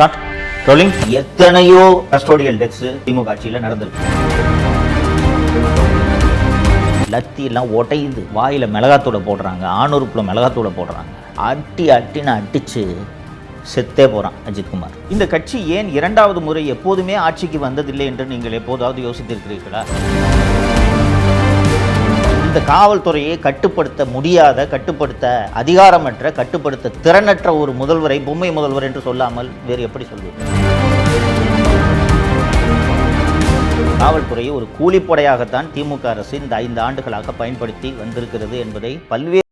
Short rolling. எத்தனையோ custodial deaths திமுக ஆட்சியில் நடந்திருக்கு. லத்தி எல்லாம் உடையுது, வாயில மிளகாத்தூளை போடுறாங்க, ஆணுறுப்புல மிளகாத்தூளை போடுறாங்க, அட்டின்னு அடிச்சு செத்தே போறான் அஜித்குமார். இந்த கட்சி ஏன் இரண்டாவது முறை எப்போதுமே ஆட்சிக்கு வந்ததில்லை என்று நீங்கள் எப்போதாவது யோசித்திருக்கிறீர்களா? இந்த காவல்துறையை கட்டுப்படுத்த முடியாத, கட்டுப்படுத்த அதிகாரமற்ற, கட்டுப்படுத்த திறனற்ற ஒரு முதல்வரை பொம்மை முதல்வர் என்று சொல்லாமல் வேறு எப்படி சொல்வது? காவல்துறையை ஒரு கூலிப்படையாகத்தான் திமுக அரசு இந்த 5 ஆண்டுகளாக பயன்படுத்தி வந்திருக்கிறது என்பதை பல்வேறு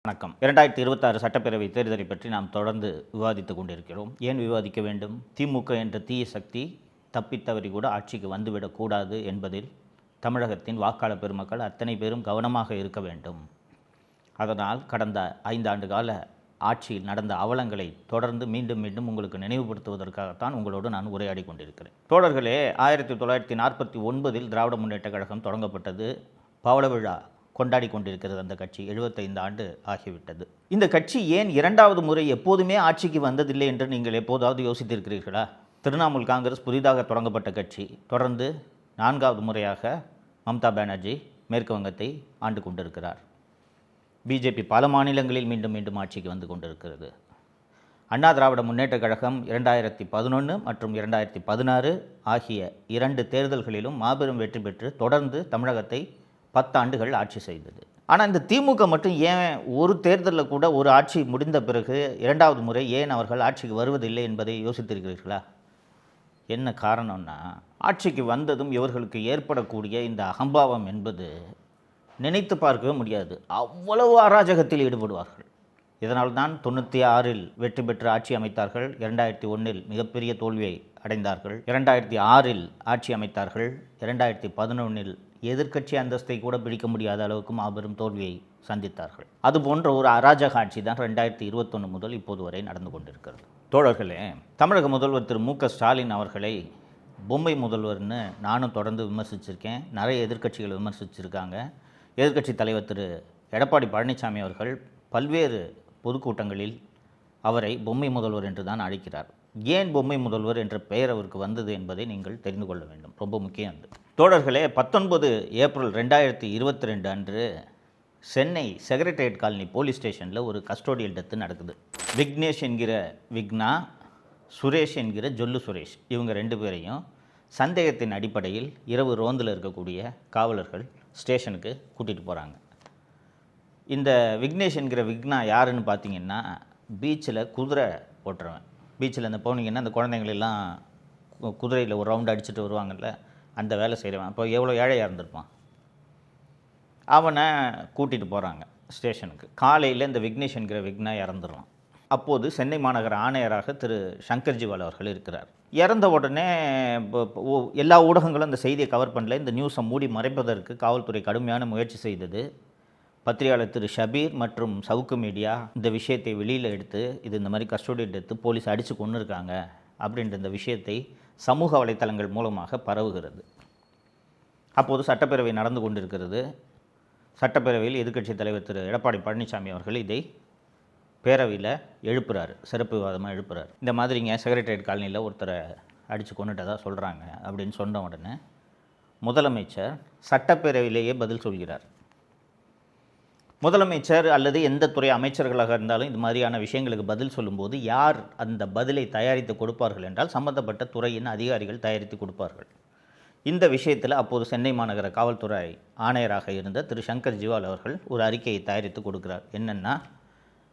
வணக்கம். 2026 சட்டப்பேரவை தேர்தலை பற்றி நாம் தொடர்ந்து விவாதித்துக் கொண்டிருக்கிறோம். ஏன் விவாதிக்க வேண்டும்? திமுக என்ற தீய சக்தி தப்பித்தவறி கூட ஆட்சிக்கு வந்துவிடக்கூடாது என்பதில் தமிழகத்தின் வாக்காளர் பெருமக்கள் அத்தனை பேரும் கவனமாக இருக்க வேண்டும். அதனால் கடந்த 5 ஆண்டு கால ஆட்சியில் நடந்த அவலங்களை தொடர்ந்து மீண்டும் மீண்டும் உங்களுக்கு நினைவுபடுத்துவதற்காகத்தான் உங்களோடு நான் உரையாடி கொண்டிருக்கிறேன். தோழர்களே, 1949 திராவிட முன்னேற்ற கழகம் தொடங்கப்பட்டது. பவள விழா கொண்டாடி கொண்டிருக்கிறது அந்த கட்சி. 75 ஆண்டு ஆகிவிட்டது. இந்த கட்சி ஏன் இரண்டாவது முறை எப்போதுமே ஆட்சிக்கு வந்ததில்லை என்று நீங்கள் எப்போதாவது யோசித்திருக்கிறீர்களா? திரிணாமுல் காங்கிரஸ் புதிதாக தொடங்கப்பட்ட கட்சி. தொடர்ந்து 4வது முறையாக மம்தா பானர்ஜி மேற்கு வங்கத்தை ஆண்டு கொண்டிருக்கிறார். பிஜேபி பல மாநிலங்களில் மீண்டும் மீண்டும் ஆட்சிக்கு வந்து கொண்டிருக்கிறது. அண்ணா திராவிட முன்னேற்ற கழகம் 2011 மற்றும் 2016 ஆகிய 2 தேர்தல்களிலும் மாபெரும் வெற்றி பெற்று தொடர்ந்து தமிழகத்தை 10 ஆண்டுகள் ஆட்சி செய்தது. ஆனால் இந்த திமுக மட்டும் ஏன் ஒரு தேர்தலில் கூட, ஒரு ஆட்சி முடிந்த பிறகு 2வது முறை ஏன் அவர்கள் ஆட்சிக்கு வருவதில்லை என்பதை யோசித்திருக்கிறீர்களா? என்ன காரணம்னா, ஆட்சிக்கு வந்ததும் இவர்களுக்கு ஏற்படக்கூடிய இந்த அகம்பாவம் என்பது நினைத்து பார்க்கவே முடியாது. அவ்வளவு அராஜகத்தில் ஈடுபடுவார்கள். இதனால்தான் 96 வெற்றி பெற்று ஆட்சி அமைத்தார்கள். 2001 மிகப்பெரிய தோல்வியை அடைந்தார்கள். 2006 ஆட்சி அமைத்தார்கள். 2011 எதிர்க்கட்சி அந்தஸ்தை கூட பிடிக்க முடியாத அளவுக்கு மாபெரும் தோல்வியை சந்தித்தார்கள். அதுபோன்ற ஒரு அராஜக ஆட்சி தான் 2021 முதல் இப்போது வரை நடந்து கொண்டிருக்கிறது. தோழர்களே, தமிழக முதல்வர் திரு மு க ஸ்டாலின் அவர்களை பொம்மை முதல்வர்னு நானும் தொடர்ந்து விமர்சிச்சிருக்கேன். நிறைய எதிர்க்கட்சிகள் விமர்சிச்சிருக்காங்க. எதிர்க்கட்சி தலைவர் திரு எடப்பாடி பழனிசாமி அவர்கள் பல்வேறு பொதுக்கூட்டங்களில் அவரை பொம்மை முதல்வர் என்று தான் அழைக்கிறார். ஏன் பொம்மை முதல்வர் என்ற பெயர் அவருக்கு வந்தது என்பதை நீங்கள் தெரிந்து கொள்ள வேண்டும். ரொம்ப முக்கியம் அது. தோழர்களே, 19 ஏப்ரல் 2022 அன்று சென்னை செக்ரட்டரியேட் காலனி போலீஸ் ஸ்டேஷனில் ஒரு கஸ்டோடியல் டெத்து நடக்குது. விக்னேஷ் என்கிற விக்னா, சுரேஷ் என்கிற ஜொல்லு சுரேஷ், இவங்க 2 பேரையும் சந்தேகத்தின் அடிப்படையில் இரவு ரோந்தில் இருக்கக்கூடிய காவலர்கள் ஸ்டேஷனுக்கு கூட்டிகிட்டு போகிறாங்க. இந்த விக்னேஷ் என்கிற விக்னா யாருன்னு பார்த்தீங்கன்னா, பீச்சில் குதிரை ஓட்டுறவன். பீச்சில் இந்த போனீங்கன்னா அந்த குழந்தைங்களெல்லாம் குதிரையில் ஒரு ரவுண்டு அடிச்சுட்டு வருவாங்கள்ல, அந்த வேலை செய்கிறவன். அப்போ எவ்வளோ ஏழையாக இருந்திருப்பான். அவனை கூட்டிகிட்டு போகிறாங்க ஸ்டேஷனுக்கு. காலையில் இந்த விக்னேஷ் என்கிற விக்னா இறந்துடுறான். அப்போது சென்னை மாநகர ஆணையராக திரு சங்கர்ஜிவால் அவர்கள் இருக்கிறார். இறந்த உடனே எல்லா ஊடகங்களும் அந்த செய்தியை கவர் பண்ணல. இந்த நியூஸை மூடி மறைப்பதற்கு காவல்துறை கடுமையான முயற்சி செய்தது. பத்திரிகையாளர் திரு ஷபீர் மற்றும் சவுக்கு மீடியா இந்த விஷயத்தை வெளியில் எடுத்து, இது இந்த மாதிரி கஸ்டோடியல் எடுத்து போலீஸ் அடித்து கொண்டு இருக்காங்க அப்படின்ற இந்த விஷயத்தை சமூக வலைத்தளங்கள் மூலமாக பரவுகிறது. அப்போது சட்டப்பேரவை நடந்து கொண்டிருக்கிறது. சட்டப்பேரவையில் எதிர்க்கட்சி தலைவர் திரு எடப்பாடி பழனிசாமி அவர்கள் இதை பேரவையில் எழுப்புறாரு, சிறப்பு விவாதமாக எழுப்புறாரு. இந்த மாதிரிங்க செக்ரட்டரியேட் காலனியில் ஒருத்தரை அடித்து கொண்டுட்டதாக சொல்கிறாங்க அப்படின்னு சொன்ன உடனே முதலமைச்சர் சட்டப்பேரவையிலேயே பதில் சொல்கிறார். முதலமைச்சர் அல்லது எந்த துறை அமைச்சர்களாக இருந்தாலும் இது மாதிரியான விஷயங்களுக்கு பதில் சொல்லும்போது யார் அந்த பதிலை தயாரித்து கொடுப்பார்கள் என்றால் சம்பந்தப்பட்ட துறையின் அதிகாரிகள் தயாரித்து கொடுப்பார்கள். இந்த விஷயத்தில் அப்போது சென்னை மாநகர காவல்துறை ஆணையராக இருந்த திரு சங்கர் ஜிவால் அவர்கள் ஒரு அறிக்கையை தயாரித்து கொடுக்கிறார். என்னென்னா,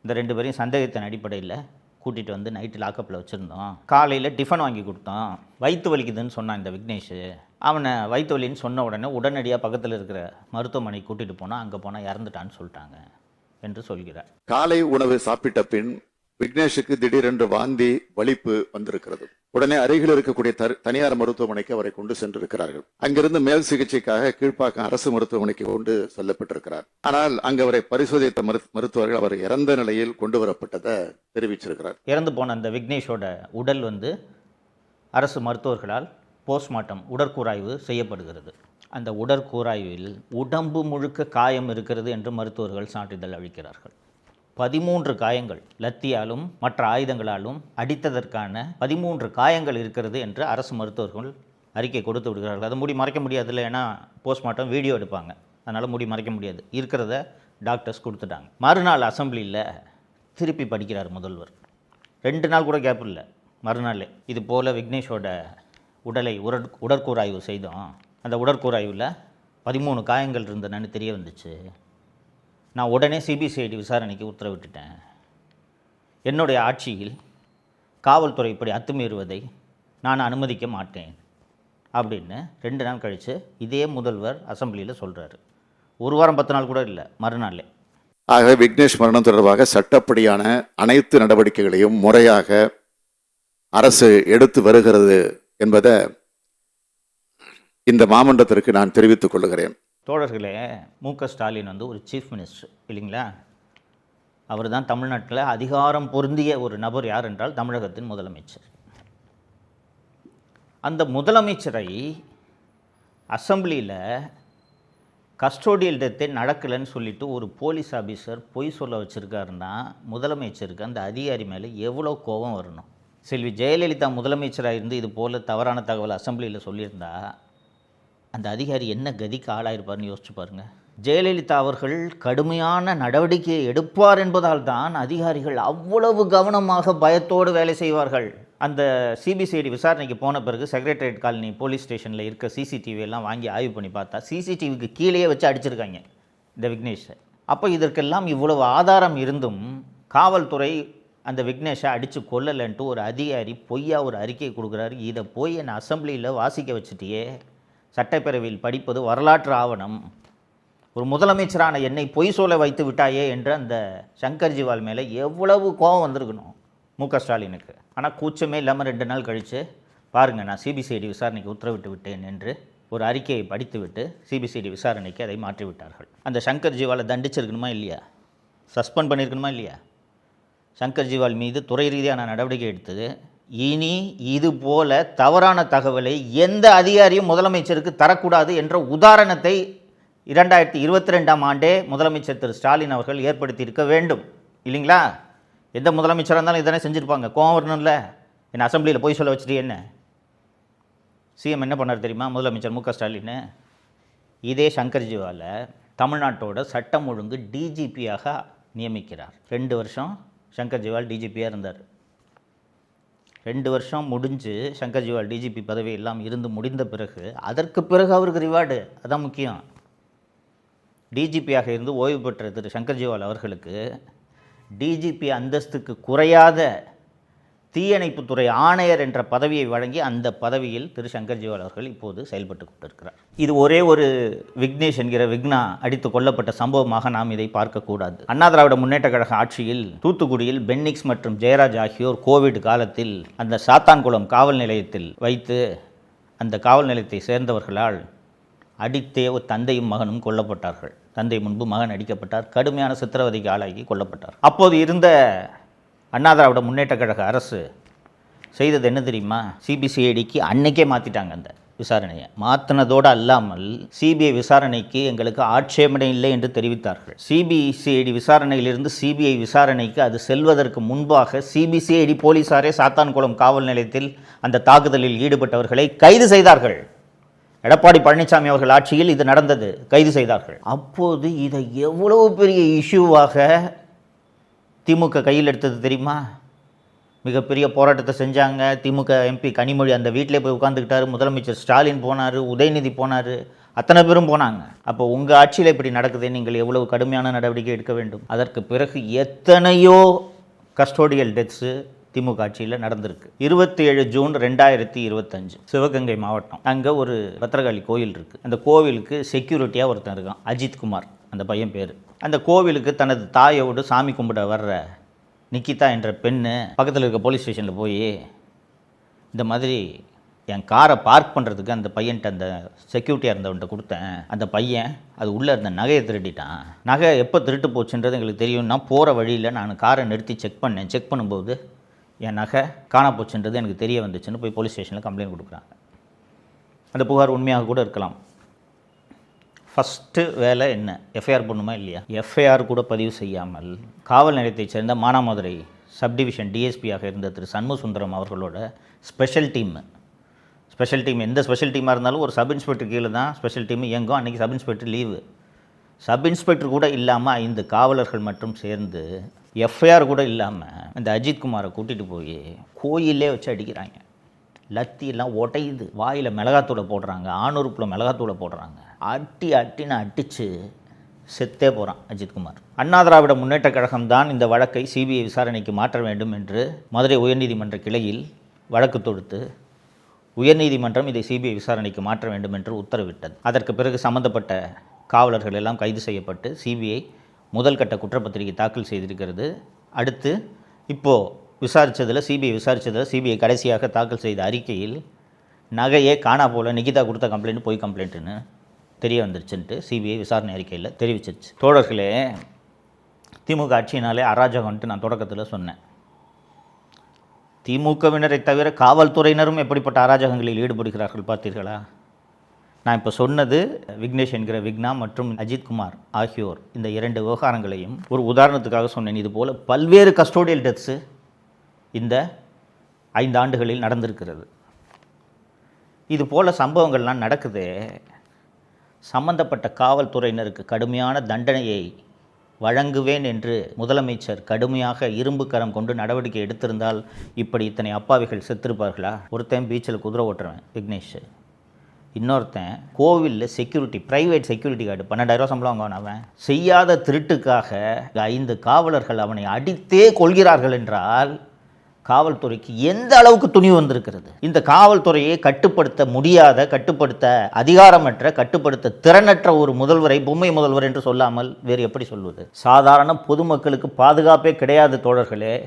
இந்த 2 பேரையும் சந்தேகத்தின் அடிப்படையில் கூட்டிகிட்டு வந்து நைட்டு லாக்கப்பில் வச்சுருந்தோம். காலையில் டிஃபன் வாங்கி கொடுத்தோம். வயிற்று வலிக்குதுன்னு சொன்னான் இந்த விக்னேஷ். அவனை வயிற்று வலின்னு சொன்ன உடனே உடனடியாக பக்கத்தில் இருக்கிற மருத்துவமனைக்கு கூட்டிகிட்டு போனால் அங்கே போனால் இறந்துட்டான்னு சொல்லிட்டாங்க என்று சொல்கிறார். காலை உணவு சாப்பிட்ட பின் விக்னேஷுக்கு திடீரென்று வாந்தி வலிப்பு வந்திருக்கிறது. உடனே அருகில் இருக்கக்கூடிய தனியார் மருத்துவமனைக்கு அவரை கொண்டு சென்றிருக்கிறார்கள். அங்கிருந்து மேல் சிகிச்சைக்காக கீழ்ப்பாக்கம் அரசு மருத்துவமனைக்கு கொண்டு செல்லப்பட்டிருக்கிறார். ஆனால் அங்கு அவரை பரிசோதித்த மருத்துவர்கள் அவர் இறந்த நிலையில் கொண்டு வரப்பட்டதை தெரிவிச்சிருக்கிறார். இறந்து போன அந்த விக்னேஷோட உடல் அரசு மருத்துவர்களால் போஸ்ட்மார்ட்டம் உடற்கூராய்வு செய்யப்படுகிறது. அந்த உடற்கூராய்வில் உடம்பு முழுக்க காயம் இருக்கிறது என்று மருத்துவர்கள் சான்றிதழ் அளிக்கிறார்கள். 13 காயங்கள், லத்தியாலும் மற்ற ஆயுதங்களாலும் அடித்ததற்கான 13 காயங்கள் இருக்கிறது என்று அரசு மருத்துவர்கள் அறிக்கை கொடுத்து விடுகிறார்கள். அதை மூடி மறைக்க முடியாதுல்ல, ஏன்னா போஸ்ட்மார்ட்டம் வீடியோ எடுப்பாங்க, அதனால் மூடி மறைக்க முடியாது. இருக்கிறத டாக்டர்ஸ் கொடுத்துட்டாங்க. மறுநாள் அசெம்பிளியில் திருப்பி படிக்கிறார் முதல்வர். 2 நாள் கூட கேப் இல்லை, மறுநாள் இது போல் விக்னேஷோட உடலை உடற்கூராய்வு செய்தோம். அந்த உடற்கூராய்வில் 13 காயங்கள் இருந்தனன்னு தெரிய வந்துச்சு. நான் உடனே சிபிசிஐடி விசாரணைக்கு உத்தரவிட்டுட்டேன். என்னுடைய ஆட்சியில் காவல்துறை இப்படி அத்துமீறுவதை நான் அனுமதிக்க மாட்டேன் அப்படின்னு 2 நாள் கழித்து இதே முதல்வர் அசெம்பிளியில் சொல்கிறாரு. 1 வாரம் 10 நாள் கூட இல்லை, மறுநாளே. ஆக விக்னேஷ் மரணம் தொடர்பாக சட்டப்படியான அனைத்து நடவடிக்கைகளையும் முறையாக அரசு எடுத்து வருகிறது என்பதை இந்த மாமன்றத்திற்கு நான் தெரிவித்துக் கொள்கிறேன். தோழர்களே, மு.க.ஸ்டாலின் ஒரு சீஃப் மினிஸ்டர் இல்லைங்களா? அவர் தான் தமிழ்நாட்டில் அதிகாரம் பொருந்திய ஒரு நபர். யார் என்றால் தமிழகத்தின் முதலமைச்சர். அந்த முதலமைச்சரை அசெம்பிளியில் கஸ்டோடியல் டெத்தே நடக்கலைன்னு சொல்லிட்டு ஒரு போலீஸ் ஆஃபீஸர் பொய் சொல்ல வச்சுருக்காருன்னா முதலமைச்சருக்கு அந்த அதிகாரி மேலே எவ்வளோ கோபம் வரணும்? செல்வி ஜெயலலிதா முதலமைச்சராக இருந்து இது போல் தவறான தகவல் அசெம்பிளியில் சொல்லியிருந்தா அந்த அதிகாரி என்ன கதிக்கு ஆளாயிருப்பார்னு யோசிச்சு பாருங்கள். ஜெயலலிதா அவர்கள் கடுமையான நடவடிக்கையை எடுப்பார் என்பதால் தான் அதிகாரிகள் அவ்வளவு கவனமாக பயத்தோடு வேலை செய்வார்கள். அந்த சிபிசிஐடி விசாரணைக்கு போன பிறகு செக்ரட்டரியேட் காலனி போலீஸ் ஸ்டேஷனில் இருக்க சிசிடிவி எல்லாம் வாங்கி ஆய்வு பண்ணி பார்த்தா சிசிடிவிக்கு கீழேயே வச்சு அடிச்சிருக்காங்க இந்த விக்னேஷை. அப்போ இதற்கெல்லாம் இவ்வளவு ஆதாரம் இருந்தும் காவல்துறை அந்த விக்னேஷை அடித்து கொல்லலைன்ட்டு ஒரு அதிகாரி பொய்யா ஒரு அறிக்கை கொடுக்குறாரு. இதை போய் என்னை அசெம்பிளியில் வாசிக்க வச்சுட்டியே, சட்டப்பேரவையில் படிப்பது வரலாற்று ஆவணம், ஒரு முதலமைச்சரான என்னை பொய் சொல்ல வைத்து விட்டாயே என்று அந்த சங்கர்ஜிவால் மேலே எவ்வளவு கோபம் வந்திருக்கணும் மு.க.ஸ்டாலினுக்கு. ஆனால் கூச்சமே இல்லாமல் 2 நாள் கழித்து பாருங்கள், நான் சிபிசிஐடி விசாரணைக்கு உத்தரவிட்டு விட்டேன் என்று ஒரு அறிக்கையை படித்துவிட்டு சிபிசிஐடி விசாரணைக்கு அதை மாற்றிவிட்டார்கள். அந்த சங்கர்ஜிவாலை தண்டிச்சிருக்கணுமா இல்லையா? சஸ்பெண்ட் பண்ணியிருக்கணுமா இல்லையா? சங்கர்ஜிவால் மீது துறை ரீதியான நடவடிக்கை எடுத்தது. இனி இது போல தவறான தகவலை எந்த அதிகாரியும் முதலமைச்சருக்கு தரக்கூடாது என்ற உதாரணத்தை 2022ஆம் ஆண்டே முதலமைச்சர் திரு ஸ்டாலின் அவர்கள் ஏற்படுத்தியிருக்க வேண்டும் இல்லைங்களா? எந்த முதலமைச்சராக இருந்தாலும் இதனை செஞ்சுருப்பாங்க. கோவம் வரணும்ல, என்ன அசெம்பிளியில் போய் சொல்ல வச்சுட்டு என்ன சிஎம் என்ன பண்ணார் தெரியுமா? முதலமைச்சர் மு.க.ஸ்டாலின் இதே சங்கர்ஜிவாலை தமிழ்நாட்டோட சட்டம் ஒழுங்கு டிஜிபியாக நியமிக்கிறார். 2 வருஷம் சங்கர்ஜிவால் டிஜிபியாக இருந்தார். 2 வருஷம் முடிஞ்சு சங்கர்ஜிவால் டிஜிபி பதவி எல்லாம் இருந்து முடிந்த பிறகு அதற்கு பிறகு அவருக்கு ரிவார்டு, அதான் முக்கியம். டிஜிபியாக இருந்து ஓய்வு பெற்ற திரு சங்கர்ஜிவால் அவர்களுக்கு டிஜிபி அந்தஸ்துக்கு குறையாத தீயணைப்புத்துறை ஆணையர் என்ற பதவியை வழங்கி அந்த பதவியில் திரு சங்கர்ஜிவால் அவர்கள் இப்போது செயல்பட்டு கொண்டிருக்கிறார். இது ஒரே ஒரு விக்னேஷ் என்கிற விக்னா அடித்து கொல்லப்பட்ட சம்பவமாக நாம் இதை பார்க்கக்கூடாது. அண்ணா திராவிட முன்னேற்ற கழக ஆட்சியில் தூத்துக்குடியில் பென்னிக்ஸ் மற்றும் ஜெயராஜ் ஆகியோர் கோவிட் காலத்தில் அந்த சாத்தான்குளம் காவல் நிலையத்தில் வைத்து அந்த காவல் நிலையத்தை சேர்ந்தவர்களால் அடித்தே ஒரு தந்தையும் மகனும் கொல்லப்பட்டார்கள். தந்தை முன்பு மகன் அடிக்கப்பட்டார், கடுமையான சித்திரவதைக்கு ஆளாகி கொல்லப்பட்டார். அப்போது இருந்த அண்ணா திராவிட முன்னேற்ற கழக அரசு செய்தது என்ன தெரியுமா? சிபிசிஐடிக்கு அன்னைக்கே மாற்றிட்டாங்க. அந்த விசாரணையை மாற்றினதோடு அல்லாமல் சிபிஐ விசாரணைக்கு எங்களுக்கு ஆட்சேபனை இல்லை என்று தெரிவித்தார்கள். சிபிசிஐடி விசாரணையிலிருந்து சிபிஐ விசாரணைக்கு அது செல்வதற்கு முன்பாக சிபிசிஐடி போலீசாரே சாத்தான்குளம் காவல் நிலையத்தில் அந்த தாக்குதலில் ஈடுபட்டவர்களை கைது செய்தார்கள். எடப்பாடி பழனிசாமி அவர்கள் ஆட்சியில் இது நடந்தது, கைது செய்தார்கள். அப்போது இதை எவ்வளவு பெரிய இஷ்யூவாக திமுக கையில் எடுத்தது தெரியுமா? மிகப்பெரிய போராட்டத்தை செஞ்சாங்க. திமுக எம்பி கனிமொழி அந்த வீட்டிலே போய் உட்காந்துக்கிட்டாரு. முதலமைச்சர் ஸ்டாலின் போனார், உதயநிதி போனார், அத்தனை பேரும் போனாங்க. அப்போ உங்கள் ஆட்சியில் இப்படி நடக்குது, நீங்கள் எவ்வளவு கடுமையான நடவடிக்கை எடுக்க வேண்டும். அதற்கு பிறகு எத்தனையோ கஸ்டோடியல் டெத்ஸு திமுக ஆட்சியில் நடந்திருக்கு. 27 ஜூன் 2025 சிவகங்கை மாவட்டம். அங்கே ஒரு பத்திரகாளி கோயில் இருக்குது. அந்த கோவிலுக்கு செக்யூரிட்டியாக ஒருத்தன் இருக்கான், அஜித் குமார் அந்த பையன் பேர். அந்த கோவிலுக்கு தனது தாயோடு சாமி கும்பிட வர்ற நிக்கிதா என்ற பெண்ணு பக்கத்தில் இருக்க போலீஸ் ஸ்டேஷனில் போய் இந்த மாதிரி என் காரை பார்க் பண்ணுறதுக்கு அந்த பையன்ட்ட அந்த செக்யூரிட்டியாக இருந்தவன்ட்ட கொடுத்தேன். அந்த பையன் அது உள்ளே இருந்த நகையை திருடிட்டான். நகை எப்போ திருட்டு போச்சுன்றது எங்களுக்கு தெரியும்னா போகிற வழியில் நான் காரை நிறுத்தி செக் பண்ணேன். செக் பண்ணும்போது என் நகை காணா போச்சுன்றது எனக்கு தெரிய வந்துச்சுன்னு போய் போலீஸ் ஸ்டேஷனில் கம்ப்ளைண்ட் கொடுக்குறாங்க. அந்த புகார் உண்மையாக கூட இருக்கலாம். ஃபஸ்ட்டு வேலை என்ன? எஃப்ஐஆர் பண்ணுமா இல்லையா? எஃப்ஐஆர் கூட பதிவு செய்யாமல் காவல் நிலையத்தைச் சேர்ந்த மானாமதுரை சப்டிவிஷன் டிஎஸ்பியாக இருந்த திரு சண்முகசுந்தரம் அவர்களோட ஸ்பெஷல் டீம் எந்த ஸ்பெஷல் டீமாக இருந்தாலும் ஒரு சப் இன்ஸ்பெக்டர் கீழே தான் ஸ்பெஷல் டீம் இயங்கும். அன்றைக்கி sub inspector leave. Sub inspector கூட இல்லாமல் 5 காவலர்கள் மட்டும் சேர்ந்து எஃப்ஐஆர் கூட இல்லாமல் இந்த அஜித் குமாரை கூட்டிகிட்டு போய் கோயிலே வச்சு அடிக்கிறாங்க. லத்தியெல்லாம் உடையுது. வாயில் மிளகாத்தூளை போடுறாங்க, ஆணுறுப்பில் மிளகாத்தூளை போடுறாங்க. அட்டின்னு அடித்து செத்தே போகிறான் அஜித்குமார். அண்ணா திராவிட முன்னேற்ற கழகம் தான் இந்த வழக்கை சிபிஐ விசாரணைக்கு மாற்ற வேண்டும் என்று மதுரை உயர்நீதிமன்ற கிளையில் வழக்கு தொடுத்து உயர்நீதிமன்றம் இதை சிபிஐ விசாரணைக்கு மாற்ற வேண்டும் என்று உத்தரவிட்டது. அதற்கு பிறகு சம்பந்தப்பட்ட காவலர்கள் எல்லாம் கைது செய்யப்பட்டு சிபிஐ முதல் கட்ட குற்றப்பத்திரிகை தாக்கல் செய்திருக்கிறது. அடுத்து இப்போது சிபிஐ கடைசியாக தாக்கல் செய்த அறிக்கையில் நகையே காணா போல, நிகிதா கொடுத்த கம்ப்ளைண்ட் பொய் கம்ப்ளைண்ட்டுன்னு தெரிய வந்துருச்சுன்ட்டு சிபிஐ விசாரணை அறிக்கையில் தெரிவிச்சிருச்சு. தோழர்களே, திமுக ஆட்சியினாலே அராஜகம்ன்ட்டு நான் தொடக்கத்தில் சொன்னேன். திமுகவினரை தவிர காவல்துறையினரும் எப்படிப்பட்ட அராஜகங்களில் ஈடுபடுகிறார்கள் பார்த்தீர்களா? நான் இப்போ சொன்னது விக்னேஷ் என்கிற விக்னா மற்றும் அஜித் குமார் ஆகியோர் இந்த 2 விவகாரங்களையும் ஒரு உதாரணத்துக்காக சொன்னேன். இது போல் பல்வேறு கஸ்டோடியல் டெத்ஸு இந்த 5 ஆண்டுகளில் நடந்திருக்கிறது. இது போல் சம்பவங்கள்லாம் நடக்குது. சம்பந்தப்பட்ட காவல்துறையினருக்கு கடுமையான தண்டனையை வழங்குவேன் என்று முதலமைச்சர் கடுமையாக இரும்பு கரம் கொண்டு நடவடிக்கை எடுத்திருந்தால் இப்படி இத்தனை அப்பாவிகள் செத்திருப்பார்களா? ஒருத்தன் பீச்சில் குதிரை ஓட்டுறவன் விக்னேஷ், இன்னொருத்தன் கோவிலில் செக்யூரிட்டி, ப்ரைவேட் செக்யூரிட்டி கார்டு 12,000 சம்பளம் வாங்குவான். அவன் செய்யாத திருட்டுக்காக 5 காவலர்கள் அவனை அடித்தே கொள்கிறார்கள் என்றால் காவல்துறைக்கு எந்த அளவுக்கு துணிவு வந்திருக்கிறது? இந்த காவல்துறையை கட்டுப்படுத்த முடியாத, கட்டுப்படுத்த அதிகாரமற்ற, கட்டுப்படுத்த திறனற்ற ஒரு முதல்வரை பொம்மை முதல்வர் என்று சொல்லாமல் வேறு எப்படி சொல்வது? சாதாரண பொதுமக்களுக்கு பாதுகாப்பே கிடையாது தோழர்களே.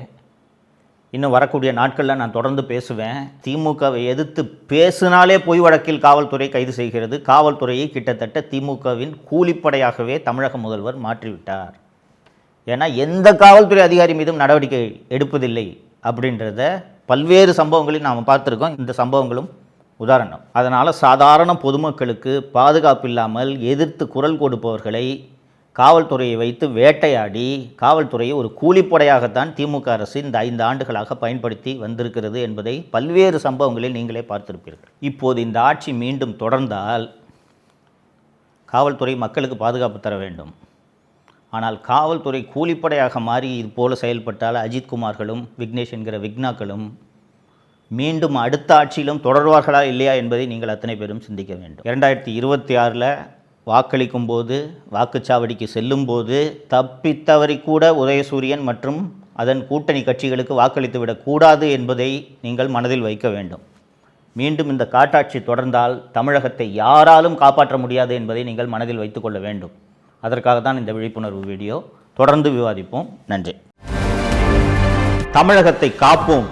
இன்னும் வரக்கூடிய நாட்களில் நான் தொடர்ந்து பேசுவேன். திமுகவை எதிர்த்து பேசினாலே பொய் வழக்கில் காவல்துறை கைது செய்கிறது. காவல்துறையை கிட்டத்தட்ட திமுகவின் கூலிப்படையாகவே தமிழக முதல்வர் மாற்றிவிட்டார். ஏன்னா எந்த காவல்துறை அதிகாரி மீதும் நடவடிக்கை எடுப்பதில்லை அப்படின்றத பல்வேறு சம்பவங்களில் நாம் பார்த்துருக்கோம். இந்த சம்பவங்களும் உதாரணம். அதனால் சாதாரண பொதுமக்களுக்கு பாதுகாப்பு இல்லாமல் எதிர்த்து குரல் கொடுப்பவர்களை காவல்துறையை வைத்து வேட்டையாடி காவல்துறையை ஒரு கூலிப்படையாகத்தான் திமுக அரசு இந்த 5 ஆண்டுகளாக பயன்படுத்தி வந்திருக்கிறது என்பதை பல்வேறு சம்பவங்களில் நீங்களே பார்த்திருப்பீர்கள். இப்போது இந்த ஆட்சி மீண்டும் தொடர்ந்தால் காவல்துறை மக்களுக்கு பாதுகாப்பு தர வேண்டும். ஆனால் காவல்துறை கூலிப்படையாக மாறி இது போல செயல்பட்டால் அஜித்குமார்களும் விக்னேஷ் என்கிற விக்னாக்களும் மீண்டும் அடுத்த ஆட்சியிலும் தொடர்வார்களா இல்லையா என்பதை நீங்கள் அத்தனை பேரும் சிந்திக்க வேண்டும். 2026 வாக்களிக்கும் போது, வாக்குச்சாவடிக்கு செல்லும் போது தப்பித்தவறி கூட உதயசூரியன் மற்றும் அதன் கூட்டணி கட்சிகளுக்கு வாக்களித்து விடக்கூடாது என்பதை நீங்கள் மனதில் வைக்க வேண்டும். மீண்டும் இந்த காட்டாட்சி தொடர்ந்தால் தமிழகத்தை யாராலும் காப்பாற்ற முடியாது என்பதை நீங்கள் மனதில் வைத்துக்கொள்ள வேண்டும். அதற்காக தான் இந்த விழிப்புணர்வு வீடியோ. தொடர்ந்து விவாதிப்போம். நன்றி. தமிழகத்தை காப்போம்.